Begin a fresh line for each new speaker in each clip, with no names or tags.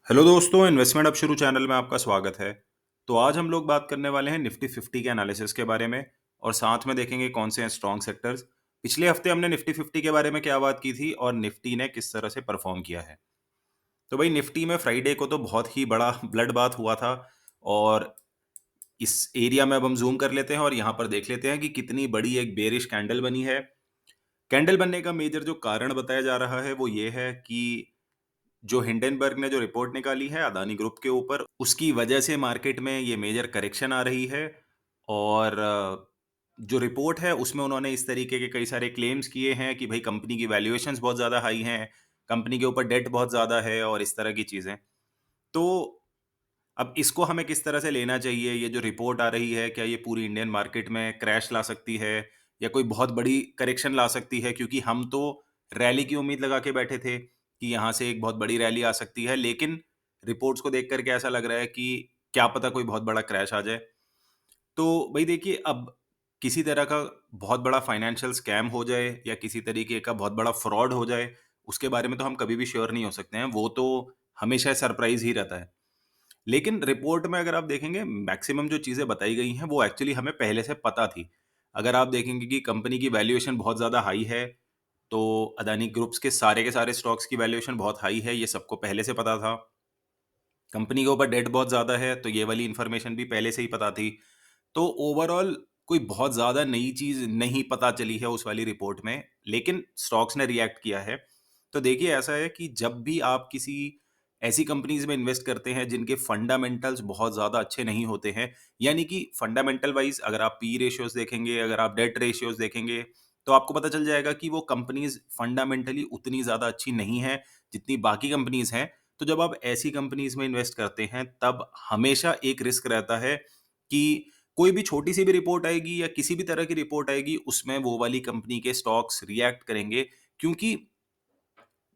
Hello दोस्तों, investment अब शुरू चैनल में आपका स्वागत है। तो आज हम लोग बात करने वाले हैं निफ्टी 50 के एनालिसिस के बारे में और साथ में देखेंगे कौन से हैं स्ट्रॉन्ग सेक्टर्स। पिछले हफ्ते हमने निफ्टी 50 के बारे में क्या बात की थी और निफ्टी ने किस तरह से परफॉर्म किया है। तो भाई निफ्टी में फ्राइडे को तो बहुत ही बड़ा ब्लड बाथ हुआ था और इस एरिया में अब हम जूम कर लेते हैं और यहाँ पर देख लेते हैं कि कितनी बड़ी एक बेरिश कैंडल बनी है। कैंडल बनने का मेजर जो कारण बताया जा रहा है वो ये है कि जो हिंडनबर्ग ने जो रिपोर्ट निकाली है अदानी ग्रुप के ऊपर, उसकी वजह से मार्केट में ये मेजर करेक्शन आ रही है। और जो रिपोर्ट है उसमें उन्होंने इस तरीके के कई सारे क्लेम्स किए हैं कि भाई कंपनी की वैल्यूएशंस बहुत ज़्यादा हाई हैं, कंपनी के ऊपर डेट बहुत ज़्यादा है और इस तरह की चीज़ें। तो अब इसको हमें किस तरह से लेना चाहिए? ये जो रिपोर्ट आ रही है, क्या ये पूरी इंडियन मार्केट में क्रैश ला सकती है या कोई बहुत बड़ी करेक्शन ला सकती है? क्योंकि हम तो रैली की उम्मीद लगा के बैठे थे कि यहाँ से एक बहुत बड़ी रैली आ सकती है, लेकिन रिपोर्ट्स को देख कर के ऐसा लग रहा है कि क्या पता कोई बहुत बड़ा क्रैश आ जाए। तो भई देखिए, अब किसी तरह का बहुत बड़ा फाइनेंशियल स्कैम हो जाए या किसी तरीके का बहुत बड़ा फ्रॉड हो जाए, उसके बारे में तो हम कभी भी श्योर नहीं हो सकते हैं। वो तो हमेशा सरप्राइज़ ही रहता है। लेकिन रिपोर्ट में अगर आप देखेंगे, मैक्सिमम जो चीज़ें बताई गई हैं वो एक्चुअली हमें पहले से पता थी। अगर आप देखेंगे कि कंपनी की वैल्यूएशन बहुत ज़्यादा हाई है, तो अदानी ग्रुप्स के सारे स्टॉक्स की वैल्यूएशन बहुत हाई है, ये सबको पहले से पता था। कंपनी के ऊपर डेट बहुत ज़्यादा है, तो ये वाली इन्फॉर्मेशन भी पहले से ही पता थी। तो ओवरऑल कोई बहुत ज़्यादा नई चीज़ नहीं पता चली है उस वाली रिपोर्ट में, लेकिन स्टॉक्स ने रिएक्ट किया है। तो देखिए, ऐसा है कि जब भी आप किसी ऐसी कंपनीज़ में इन्वेस्ट करते हैं जिनके फंडामेंटल्स बहुत ज़्यादा अच्छे नहीं होते हैं, यानी कि फंडामेंटल वाइज़ अगर आप पी रेशियोज़ देखेंगे, अगर आप डेट रेशियोज़ देखेंगे, तो आपको पता चल जाएगा कि वो कंपनीज़ फंडामेंटली उतनी ज़्यादा अच्छी नहीं हैं, जितनी बाकी कंपनीज़ हैं। तो जब आप ऐसी कंपनीज़ में इन्वेस्ट करते हैं, तब हमेशा एक रिस्क रहता है कि कोई भी छोटी-सी भी रिपोर्ट आएगी या किसी भी तरह की रिपोर्ट आएगी, उसमें वो वाली कंपनी के स्टॉक्स रिएक्ट करेंगे, क्योंकि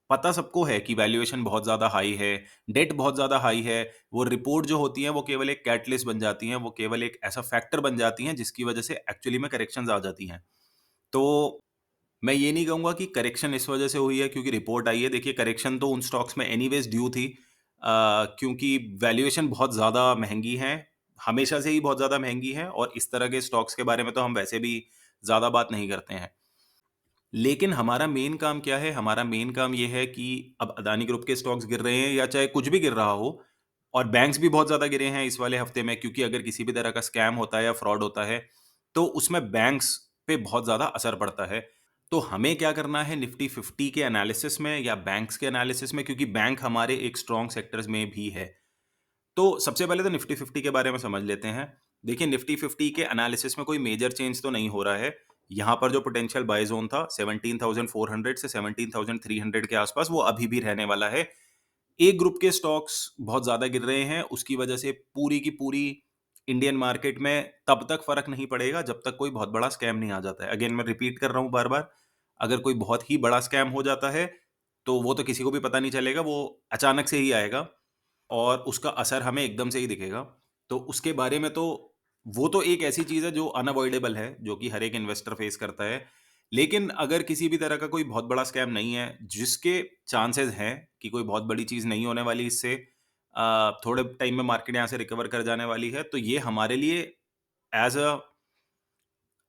पता सबको है कि वैल्यूएशन बहुत ज़्यादा हाई है, डेट बहुत ज़्यादा हाई है। वो रिपोर्ट जो होती हैं, वो केवल एक कैटलिस्ट बन जाती हैं, वो केवल एक ऐसा फैक्टर बन जाती हैं, जिसकी वजह से एक्चुअली में करेक्शंस आ जाती हैं। तो मैं ये नहीं कहूँगा कि करेक्शन इस वजह से हुई है क्योंकि रिपोर्ट आई है। देखिए, करेक्शन तो उन स्टॉक्स में एनीवेज़ ड्यू थी, क्योंकि वैल्यूएशन बहुत ज़्यादा महँगी हैं, हमेशा से ही बहुत ज़्यादा महँगी हैं और इस तरह के स्टॉक्स के बारे में तो हम वैसे भी ज़्यादा बात नहीं करते हैं। लेकिन हमारा मेन काम क्या है? हमारा मेन काम ये है कि अब अदानी ग्रुप के स्टॉक्स गिर रहे हैं या चाहे कुछ भी गिर रहा हो, और बैंक्स भी बहुत ज़्यादा गिरे हैं इस वाले हफ्ते में, क्योंकि अगर किसी भी तरह का स्कैम होता है या फ्रॉड होता है, तो उसमें बैंक्स पे बहुत ज़्यादा असर पड़ता है। तो हमें क्या करना है निफ्टी 50 के एनालिसिस में या बैंक्स के एनालिसिस में, क्योंकि बैंक हमारे एक स्ट्रॉन्ग सेक्टर्स में भी है। तो सबसे पहले तो निफ्टी 50 के बारे में समझ लेते हैं। देखिए, निफ्टी 50 के एनालिसिस में कोई मेजर चेंज तो नहीं हो रहा है। यहाँ पर जो पोटेंशियल बाय ज़ोन था 17,400 से 17,300 के आसपास, वो अभी भी रहने वाला है। एक ग्रुप के स्टॉक्स बहुत ज़्यादा गिर रहे हैं, उसकी वजह से पूरी की पूरी इंडियन मार्केट में तब तक फ़र्क नहीं पड़ेगा जब तक कोई बहुत बड़ा स्कैम नहीं आ जाता है। अगेन मैं रिपीट कर रहा हूँ बार-बार, अगर कोई बहुत ही बड़ा स्कैम हो जाता है, तो वो तो किसी को भी पता नहीं चलेगा, वो अचानक से ही आएगा और उसका असर हमें एकदम से ही दिखेगा। तो उसके बारे में तो वो तो एक ऐसी चीज़ है जो अनअवॉइडेबल है, जो कि हर एक इन्वेस्टर फेस करता है। लेकिन अगर किसी भी तरह का कोई बहुत बड़ा स्कैम नहीं है, जिसके चांसेज़ हैं कि कोई बहुत बड़ी चीज़ नहीं होने वाली इससे, थोड़े टाइम में मार्केट यहाँ से रिकवर कर जाने वाली है, तो ये हमारे लिए as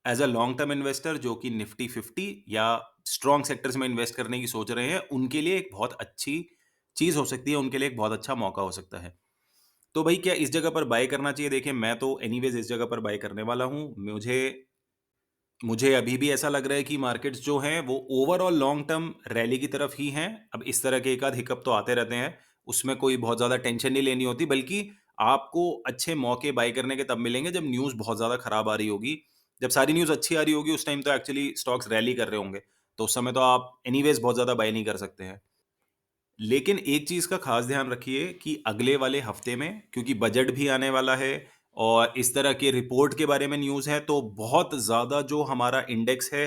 a long term investor जो कि निफ्टी 50 या स्ट्रॉन्ग सेक्टर्स में इन्वेस्ट करने की सोच रहे हैं, उनके लिए एक बहुत अच्छी चीज़ हो सकती है, उनके लिए एक बहुत अच्छा मौका हो सकता है। तो भाई, क्या इस जगह पर बाय करना चाहिए? देखिए, मैं तो एनीवेज़ इस जगह पर बाय करने वाला हूँ। मुझे मुझे अभी भी ऐसा लग रहा है कि मार्केट्स जो हैं वो ओवरऑल लॉन्ग टर्म रैली की तरफ ही हैं। अब इस तरह के एक-आध हिकअप तो आते रहते हैं, उसमें कोई बहुत ज़्यादा टेंशन नहीं लेनी होती, बल्कि आपको अच्छे मौके बाय करने के तब मिलेंगे जब न्यूज़ बहुत ज़्यादा खराब आ रही होगी। जब सारी न्यूज़ अच्छी आ रही होगी, उस टाइम तो एक्चुअली स्टॉक्स रैली कर रहे होंगे, तो उस समय तो आप एनीवेज़ बहुत ज़्यादा बाय नहीं कर सकते हैं। लेकिन एक चीज़ का ख़ास ध्यान रखिए कि अगले वाले हफ़्ते में, क्योंकि बजट भी आने वाला है और इस तरह के रिपोर्ट के बारे में न्यूज़ है, तो बहुत ज़्यादा जो हमारा इंडेक्स है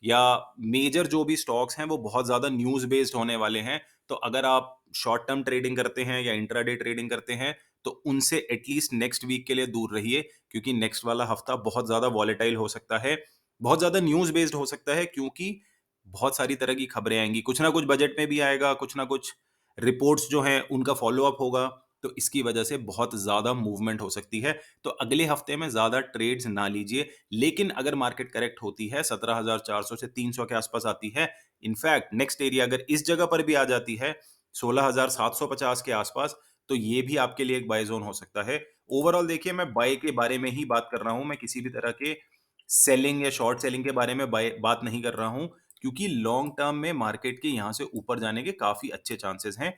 या मेजर जो भी स्टॉक्स हैं, वो बहुत ज़्यादा न्यूज़ बेस्ड होने वाले हैं। तो अगर आप शॉर्ट टर्म ट्रेडिंग करते हैं या इंट्राडे ट्रेडिंग करते हैं, तो उनसे एटलीस्ट नेक्स्ट वीक के लिए दूर रहिए, क्योंकि नेक्स्ट वाला हफ़्ता बहुत ज़्यादा वॉलेटाइल हो सकता है, बहुत ज़्यादा न्यूज़ बेस्ड हो सकता है, क्योंकि बहुत सारी तरह की खबरें आएँगी। कुछ ना कुछ बजट में भी आएगा, कुछ ना कुछ रिपोर्ट्स जो हैं उनका फ़ॉलो-अप होगा, तो इसकी वजह से बहुत ज़्यादा मूवमेंट हो सकती है। तो अगले हफ्ते में ज़्यादा ट्रेड्स ना लीजिए, लेकिन अगर मार्केट करेक्ट होती है 17,400 से 300 के आसपास आती है, इनफैक्ट नेक्स्ट एरिया अगर इस जगह पर भी आ जाती है 16,750 के आसपास, तो ये भी आपके लिए एक बाय ज़ोन हो सकता है। ओवरऑल देखिए, मैं बाय के बारे में ही बात कर रहा हूँ, मैं किसी भी तरह के सेलिंग या शॉर्ट सेलिंग के बारे में बात नहीं कर रहा हूँ, क्योंकि लॉन्ग टर्म में मार्केट के यहाँ से ऊपर जाने के काफ़ी अच्छे चांसेस हैं।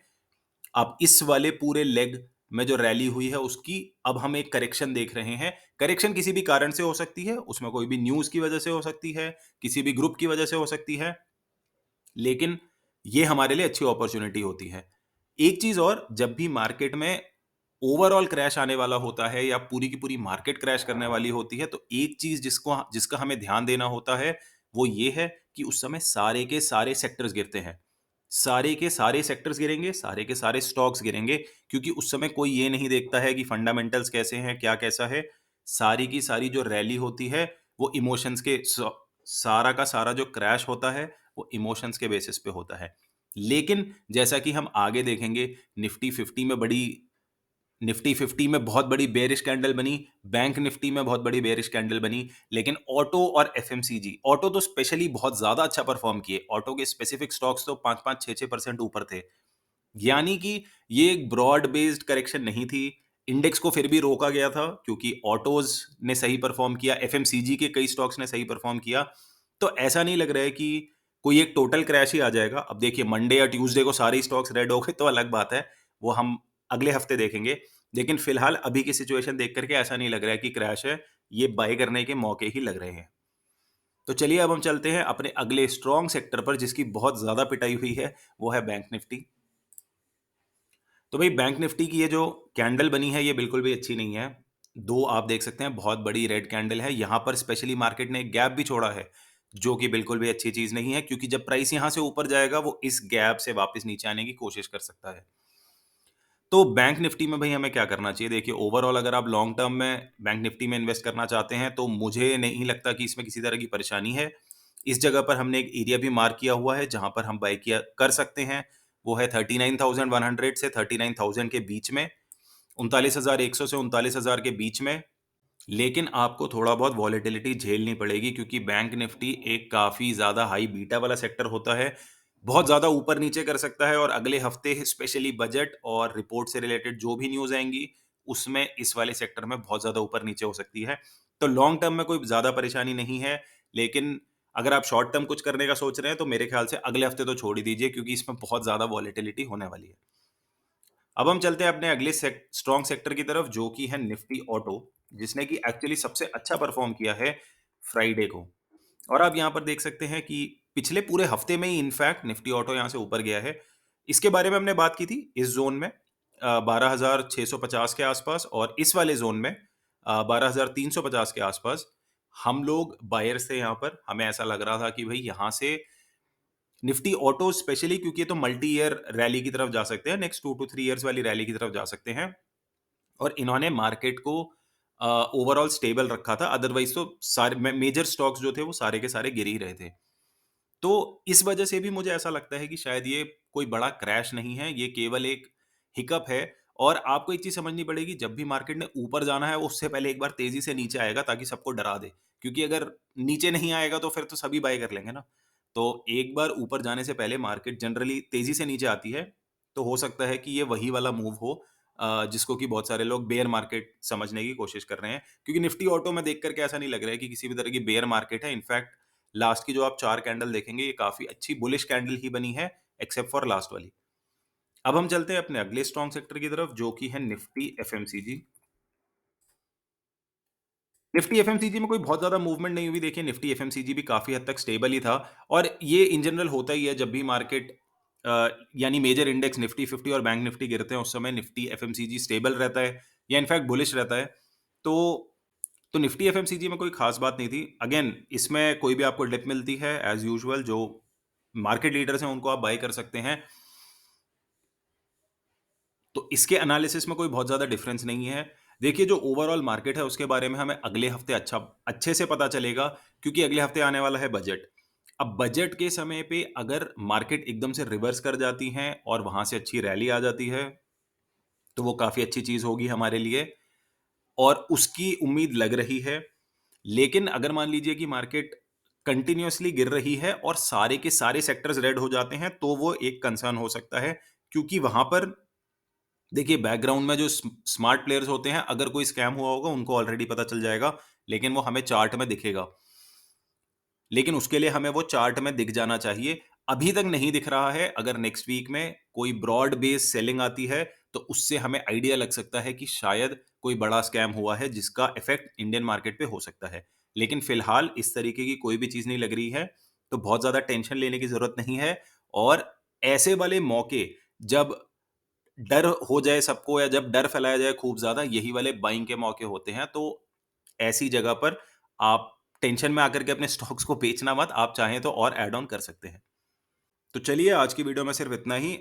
अब इस वाले पूरे लेग में जो रैली हुई है उसकी अब हम एक करेक्शन देख रहे हैं। करेक्शन किसी भी कारण से हो सकती है, उसमें कोई भी न्यूज़ की वजह से हो सकती है, किसी भी ग्रुप की वजह से हो सकती है, लेकिन ये हमारे लिए अच्छी अपॉर्चुनिटी होती है। एक चीज़ और, जब भी मार्केट में ओवरऑल क्रैश आने वाला होता है या पूरी की पूरी मार्केट क्रैश करने वाली होती है, तो एक चीज़ जिसका हमें ध्यान देना होता है, वो ये है कि उस समय सारे के सारे सेक्टर्स गिरते हैं। सारे के सारे सेक्टर्स गिरेंगे, सारे के सारे स्टॉक्स गिरेंगे, क्योंकि उस समय कोई ये नहीं देखता है कि फंडामेंटल्स कैसे हैं, क्या कैसा है। सारी की सारी जो रैली होती है, वो इमोशंस के सारा का सारा जो क्रैश होता है, वो इमोशंस के बेसिस पे होता है। लेकिन जैसा कि हम आगे देखेंगे, निफ्टी 50 में बहुत बड़ी बेयरिश कैंडल बनी, बैंक निफ्टी में बहुत बड़ी बेयरिश कैंडल बनी, लेकिन ऑटो और एफएमसीजी, ऑटो तो स्पेशली बहुत ज़्यादा अच्छा परफ़ॉर्म किए। ऑटो के स्पेसिफिक स्टॉक्स तो 5-5, 6-6% ऊपर थे। यानी कि ये एक ब्रॉड बेस्ड करेक्शन नहीं थी। इंडेक्स को फिर भी रोका गया था क्योंकि ऑटोज़ ने सही परफ़ॉर्म किया, एफएमसीजी के कई स्टॉक्स ने सही परफ़ॉर्म किया। तो ऐसा नहीं लग रहा है कि कोई एक टोटल क्रैश ही आ जाएगा। अब देखिए, मंडे या ट्यूसडे को सारे स्टॉक्स रेड हो गए तो अलग बात है, वो हम अगले हफ्ते देखेंगे। लेकिन फिलहाल अभी की सिचुएशन देख कर के ऐसा नहीं लग रहा है कि क्रैश है, ये बाय करने के मौके ही लग रहे हैं। तो चलिए अब हम चलते हैं अपने अगले स्ट्रॉन्ग सेक्टर पर जिसकी बहुत ज़्यादा पिटाई हुई है, वो है बैंक निफ्टी। तो भाई, बैंक निफ्टी की ये जो कैंडल बनी है ये बिल्कुल भी अच्छी नहीं है। दो आप देख सकते हैं बहुत बड़ी रेड कैंडल है, यहाँ पर स्पेशली मार्केट ने एक गैप भी छोड़ा है, जो कि बिल्कुल भी अच्छी चीज़ नहीं है, क्योंकि जब प्राइस यहाँ से ऊपर जाएगा वो इस गैप से वापस नीचे आने की कोशिश कर सकता है। तो बैंक निफ्टी में भाई हमें क्या करना चाहिए? देखिए, ओवरऑल अगर आप लॉन्ग टर्म में बैंक निफ्टी में इन्वेस्ट करना चाहते हैं, तो मुझे नहीं लगता कि इसमें किसी तरह की परेशानी है। इस जगह पर हमने एक एरिया भी मार्क किया हुआ है, जहाँ पर हम बाय किया कर सकते हैं। वो है 39,100 से 39,000 के बीच में, 39,100 से 39,000 के बीच में। लेकिन आपको थोड़ा बहुत वॉलेटिलिटी झेलनी पड़ेगी, क्योंकि बैंक निफ्टी एक काफ़ी ज़्यादा हाई बीटा वाला सेक्टर होता है। बहुत ज़्यादा ऊपर-नीचे कर सकता है, और अगले हफ्ते स्पेशली बजट और रिपोर्ट से रिलेटेड जो भी न्यूज़ आएँगी, उसमें इस वाले सेक्टर में बहुत ज़्यादा ऊपर-नीचे हो सकती है। तो लॉन्ग टर्म में कोई ज़्यादा परेशानी नहीं है, लेकिन अगर आप शॉर्ट टर्म कुछ करने का सोच रहे हैं, तो मेरे ख्याल से अगले हफ्ते तो छोड़ ही दीजिए, क्योंकि इसमें बहुत ज़्यादा वॉलेटिलिटी होने वाली है। अब हम चलते हैं अपने अगले स्ट्रॉन्ग सेक्टर की तरफ, जो कि है निफ्टी ऑटो, जिसने कि एक्चुअली सबसे अच्छा परफॉर्म किया है फ्राइडे को। और आप यहाँ पर देख सकते हैं कि पिछले पूरे हफ्ते में ही इनफैक्ट निफ्टी ऑटो यहाँ से ऊपर गया है। इसके बारे में हमने बात की थी इस जोन में 12,650 के आसपास, और इस वाले जोन में 12,350 के आसपास हम लोग बायर्स थे। यहाँ पर हमें ऐसा लग रहा था कि भाई यहाँ से निफ्टी ऑटो स्पेशली, क्योंकि ये तो मल्टी ईयर रैली की तरफ जा सकते हैं, नेक्स्ट 2 to 3 ईयर्स वाली रैली की तरफ जा सकते हैं, और इन्होंने मार्केट को ओवरऑल स्टेबल रखा था। अदरवाइज तो सारे मेजर स्टॉक्स जो थे वो सारे के सारे गिर ही रहे थे। तो इस वजह से भी मुझे ऐसा लगता है कि शायद ये कोई बड़ा क्रैश नहीं है, ये केवल एक हिकअप है। और आपको एक चीज़ समझनी पड़ेगी, जब भी मार्केट ने ऊपर जाना है, वो उससे पहले एक बार तेज़ी से नीचे आएगा ताकि सबको डरा दे। क्योंकि अगर नीचे नहीं आएगा तो फिर तो सभी बाय कर लेंगे ना। तो एक बार ऊपर जाने से पहले मार्केट जनरली तेज़ी से नीचे आती है, तो हो सकता है कि ये वही वाला मूव हो जिसको कि बहुत सारे लोग बेयर मार्केट समझने की कोशिश कर रहे हैं। क्योंकि निफ्टी ऑटो में देख कर के ऐसा नहीं लग रहा है कि किसी भी तरह की बेयर मार्केट है। इनफैक्ट लास्ट की जो आप 4 कैंडल देखेंगे, ये काफ़ी अच्छी बुलिश कैंडल ही बनी है, एक्सेप्ट फॉर लास्ट वाली। अब हम चलते हैं अपने अगले स्ट्रॉन्ग सेक्टर की तरफ, जो कि है निफ्टी एफएमसीजी। निफ्टी एफएमसीजी में कोई बहुत ज़्यादा मूवमेंट नहीं हुई। देखिए, निफ्टी एफएमसीजी भी काफ़ी हद तक स्टेबल ही था, और ये इन जनरल होता ही है जब भी मार्केट यानी मेजर इंडेक्स निफ्टी 50 और बैंक निफ्टी गिरते हैं, उस समय निफ्टी एफएमसीजी स्टेबल रहता है या इनफैक्ट बुलिश रहता है। तो निफ्टी एफएमसीजी में कोई खास बात नहीं थी। अगेन, इसमें कोई भी आपको डिप मिलती है, एज़ यूजुअल जो मार्केट लीडर्स हैं उनको आप बाय कर सकते हैं। तो इसके एनालिसिस में कोई बहुत ज़्यादा डिफरेंस नहीं है। देखिए, जो ओवरऑल मार्केट है उसके बारे में हमें अगले हफ्ते अच्छे से पता चलेगा, क्योंकि अगले हफ्ते आने वाला है बजट। अब बजट के समय पे अगर मार्केट एकदम से रिवर्स कर जाती है और वहां से अच्छी रैली आ जाती है, तो वो काफी अच्छी चीज होगी हमारे लिए और उसकी उम्मीद लग रही है। लेकिन अगर मान लीजिए कि मार्केट कंटिन्यूअसली गिर रही है और सारे के सारे सेक्टर्स रेड हो जाते हैं, तो वो एक कंसर्न हो सकता है, क्योंकि वहां पर देखिए बैकग्राउंड में जो स्मार्ट प्लेयर्स होते हैं, अगर कोई स्कैम हुआ होगा उनको ऑलरेडी पता चल जाएगा, लेकिन वो हमें चार्ट में दिखेगा। लेकिन उसके लिए हमें वो चार्ट में दिख जाना चाहिए। अभी तक नहीं दिख रहा है। अगर नेक्स्ट वीक में कोई ब्रॉड बेस सेलिंग आती है, तो उससे हमें आइडिया लग सकता है कि शायद कोई बड़ा स्कैम हुआ है जिसका इफेक्ट इंडियन मार्केट पे हो सकता है। लेकिन फिलहाल इस तरीके की कोई भी चीज नहीं लग रही है, तो बहुत ज्यादा टेंशन लेने की जरूरत नहीं है। और ऐसे वाले मौके, जब डर हो जाए सबको या जब डर फैलाया जाए खूब ज्यादा, यही वाले बाइंग के मौके होते हैं। तो ऐसी जगह पर आप टेंशन में आकर के अपने स्टॉक्स को बेचना मत, आप चाहें तो और ऐड ऑन कर सकते हैं। तो चलिए आज की वीडियो में सिर्फ इतना ही।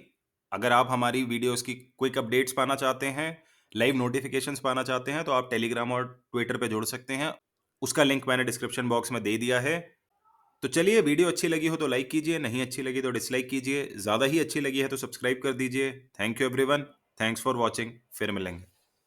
अगर आप हमारी वीडियोस की क्विक अपडेट्स पाना चाहते हैं, लाइव नोटिफिकेशंस पाना चाहते हैं, तो आप टेलीग्राम और ट्विटर पे जुड़ सकते हैं। उसका लिंक मैंने डिस्क्रिप्शन बॉक्स में दे दिया है। तो चलिए, वीडियो अच्छी लगी हो तो लाइक कीजिए, नहीं अच्छी लगी तो डिसलाइक कीजिए, ज़्यादा ही अच्छी लगी है तो सब्सक्राइब कर दीजिए। Thank you everyone. Thanks for watching. फिर मिलेंगे।